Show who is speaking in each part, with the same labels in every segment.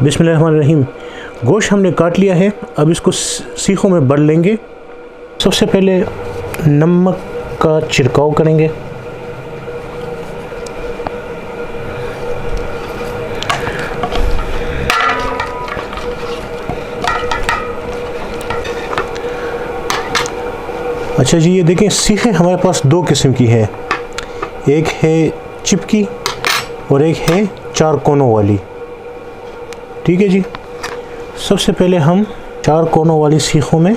Speaker 1: बिस्मिल्लाहिर्रहमानिर्रहीम। गोश्त हमने काट लिया है, अब इसको सीखों में भर लेंगे। सबसे पहले नमक का छिड़काव करेंगे। अच्छा जी, ये देखें सीखे हमारे पास दो किस्म की है, एक है चिपकी और एक है चार कोनों वाली। ठीक है जी, सबसे पहले हम चार कोनों वाली सीखों में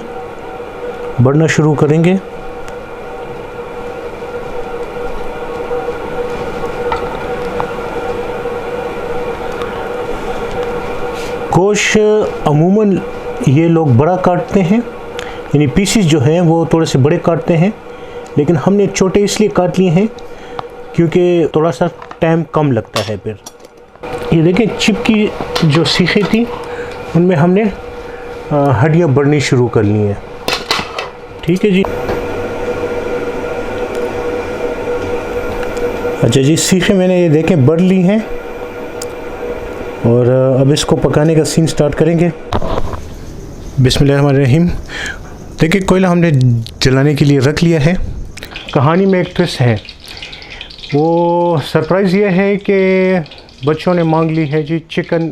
Speaker 1: बढ़ना शुरू करेंगे। गोश्त अमूमन ये लोग बड़ा काटते हैं, यानी पीसीस जो हैं वो थोड़े से बड़े काटते हैं, लेकिन हमने छोटे इसलिए काट लिए हैं क्योंकि थोड़ा सा टाइम कम लगता है। फिर ये देखिए चिपकी जो सीखें थी उनमें हमने हड्डियाँ बढ़नी शुरू कर ली हैं। ठीक है जी। अच्छा जी, सीखें मैंने ये देखें बढ़ ली हैं और अब इसको पकाने का सीन स्टार्ट करेंगे। बिस्मिल्लाहिर्रहमानिर्रहीम। देखिए कोयला हमने जलाने के लिए रख लिया है। कहानी में एक ट्विस्ट है, वो सरप्राइज़ ये है कि बच्चों ने मांग ली है जी चिकन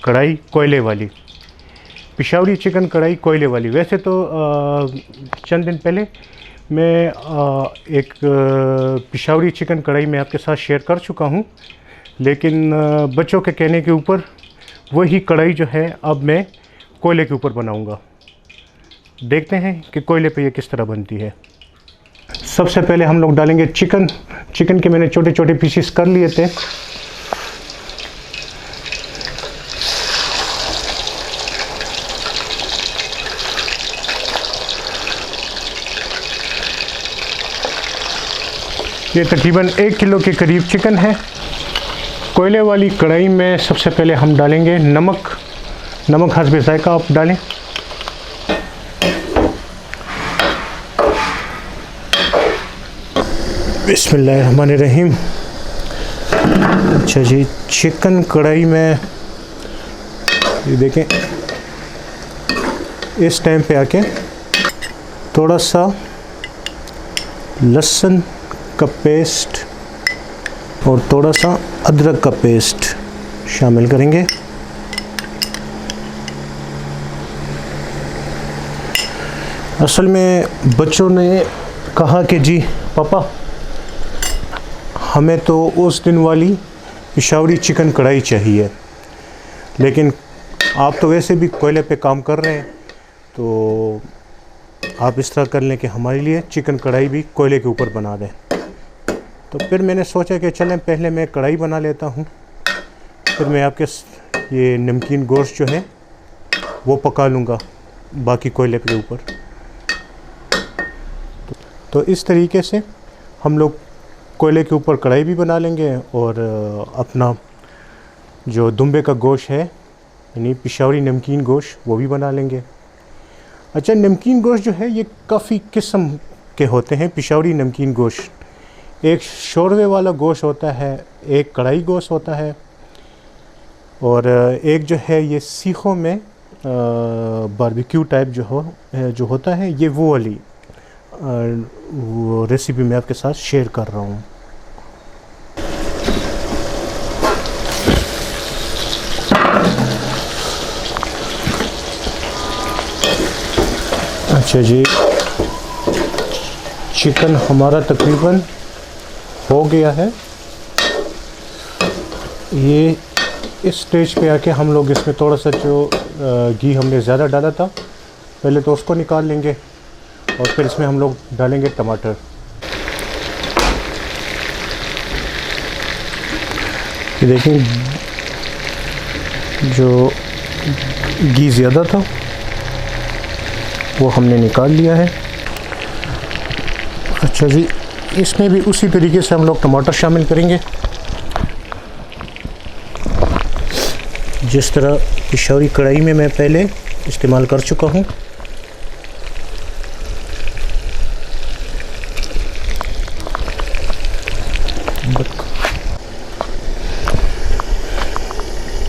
Speaker 1: कढ़ाई कोयले वाली, पिशावरी चिकन कढ़ाई कोयले वाली। वैसे तो चंद दिन पहले मैं एक पिशावरी चिकन कढ़ाई में आपके साथ शेयर कर चुका हूँ, लेकिन बच्चों के कहने के ऊपर वही कढ़ाई जो है अब मैं कोयले के ऊपर बनाऊँगा। देखते हैं कि कोयले पे ये किस तरह बनती है। सबसे पहले हम लोग डालेंगे चिकन के मैंने छोटे छोटे पीसेस कर लिए थे। ये तकरीबन 1 किलो के करीब चिकन है। कोयले वाली कढ़ाई में सबसे पहले हम डालेंगे नमक हस्बे जायका आप डालें। बिस्मिल्लाहिर्रहमानिर्रहीम। अच्छा जी, चिकन कढ़ाई में ये देखें इस टाइम पे आके थोड़ा सा लहसुन का पेस्ट और थोड़ा सा अदरक का पेस्ट शामिल करेंगे। असल में बच्चों ने कहा कि जी पापा हमें तो उस दिन वाली पिशावरी चिकन कढ़ाई चाहिए, लेकिन आप तो वैसे भी कोयले पे काम कर रहे हैं, तो आप इस तरह कर लें कि हमारे लिए चिकन कढ़ाई भी कोयले के ऊपर बना दें। तो फिर मैंने सोचा कि चलें पहले मैं कढ़ाई बना लेता हूँ, फिर मैं आपके ये नमकीन गोश्त जो है वो पका लूँगा बाकी कोयले के ऊपर। तो इस तरीके से हम लोग कोयले के ऊपर कढ़ाई भी बना लेंगे और अपना जो दुम्बे का गोश्त है यानी पिशावरी नमकीन गोश्त वो भी बना लेंगे। अच्छा, नमकीन गोश्त जो है ये काफ़ी किस्म के होते हैं। पिशावरी नमकीन गोश्त, एक शोरवे वाला गोश्त होता है, एक कढ़ाई गोश्त होता है, और एक जो है ये सीखों में बारबेक्यू टाइप जो होता है, ये वो वाली वो रेसिपी मैं आपके साथ शेयर कर रहा हूँ। अच्छा जी, चिकन हमारा तकरीबन हो गया है। ये इस स्टेज पे आके हम लोग इसमें थोड़ा सा जो घी हमने ज़्यादा डाला था पहले तो उसको निकाल लेंगे और फिर इसमें हम लोग डालेंगे टमाटर। ये देखें जो घी ज़्यादा था वो हमने निकाल लिया है। अच्छा जी, इसमें भी उसी तरीके से हम लोग टमाटर शामिल करेंगे जिस तरह पिशावरी कढ़ाई में मैं पहले इस्तेमाल कर चुका हूँ।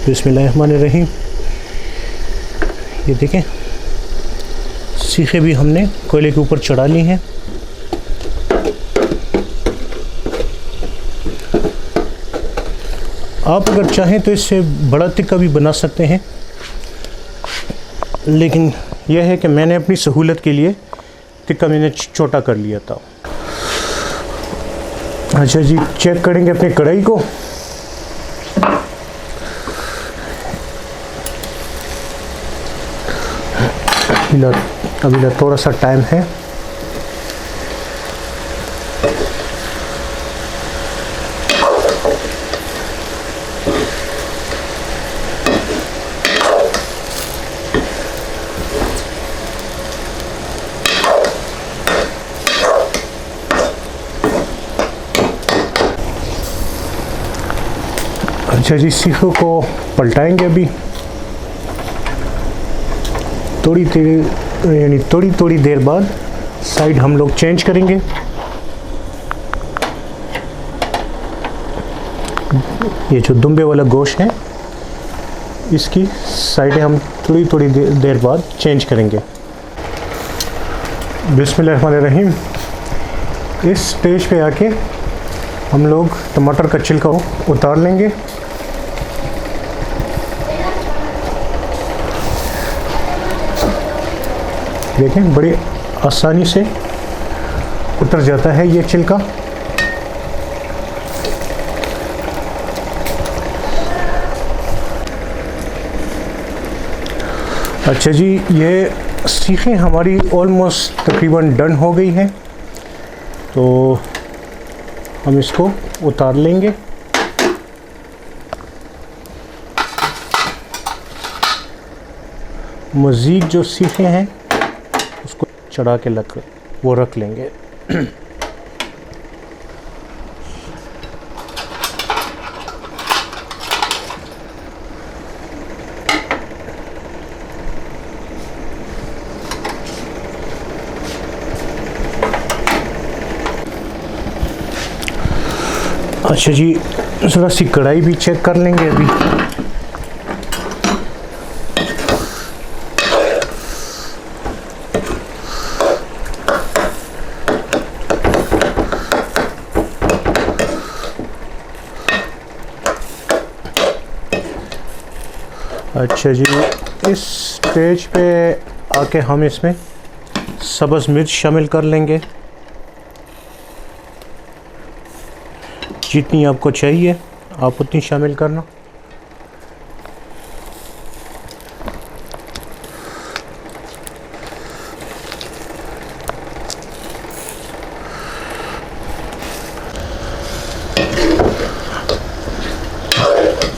Speaker 1: बिस्मिल्लाहिर्रहमानिर्रहीम। ये देखें, सीखें भी हमने कोयले के ऊपर चढ़ा ली हैं। आप अगर चाहें तो इससे बड़ा टिक्का भी बना सकते हैं, लेकिन यह है कि मैंने अपनी सहूलत के लिए टिक्का मैंने छोटा कर लिया था। अच्छा जी, चेक करेंगे अपनी कढ़ाई को। अभी थोड़ा सा टाइम है। अच्छा जी, सीखों को पलटाएंगे अभी थोड़ी देर बाद साइड हम लोग चेंज करेंगे। ये जो दुम्बे वाला गोश्त है, इसकी साइडें हम थोड़ी देर बाद चेंज करेंगे। बिस्मिल्लाहिर्रहमानिर्रहीम। इस स्टेज पे आके हम लोग टमाटर का छिलका उतार लेंगे। देखें, बड़ी आसानी से उतर जाता है ये छिलका। अच्छा जी, ये सीखें हमारी ऑलमोस्ट तकरीबन डन हो गई हैं, तो हम इसको उतार लेंगे। मज़ीद जो सीखें हैं उसको चढ़ा के रख लेंगे। अच्छा जी, ज़रा सी कढ़ाई भी चेक कर लेंगे अभी। अच्छा जी, इस स्टेज पे आके हम इसमें सब्ज़ मिर्च शामिल कर लेंगे, जितनी आपको चाहिए आप उतनी शामिल करना।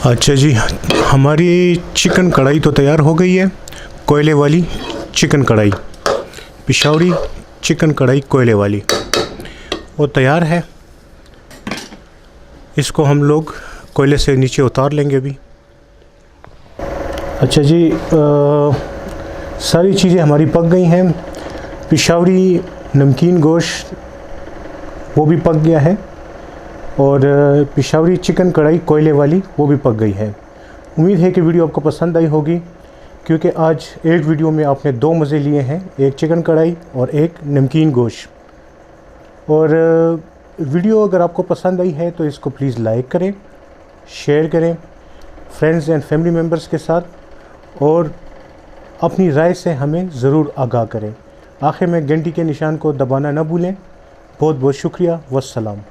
Speaker 1: अच्छा जी, हमारी चिकन कढ़ाई तो तैयार हो गई है। कोयले वाली चिकन कढ़ाई, पिशावरी चिकन कढ़ाई कोयले वाली, वो तैयार है। इसको हम लोग कोयले से नीचे उतार लेंगे अभी। अच्छा जी, सारी चीज़ें हमारी पक गई हैं। पिशावरी नमकीन गोश्त वो भी पक गया है, और पिशावरी चिकन कढ़ाई कोयले वाली वो भी पक गई है। उम्मीद है कि वीडियो आपको पसंद आई होगी, क्योंकि आज एक वीडियो में आपने दो मज़े लिए हैं, एक चिकन कढ़ाई और एक नमकीन गोश्त। और वीडियो अगर आपको पसंद आई है तो इसको प्लीज़ लाइक करें, शेयर करें फ्रेंड्स एंड फैमिली मेम्बर्स के साथ, और अपनी राय से हमें ज़रूर आगाह करें। आखिर में घंटी के निशान को दबाना न भूलें। बहुत बहुत शुक्रिया। वस्सलाम।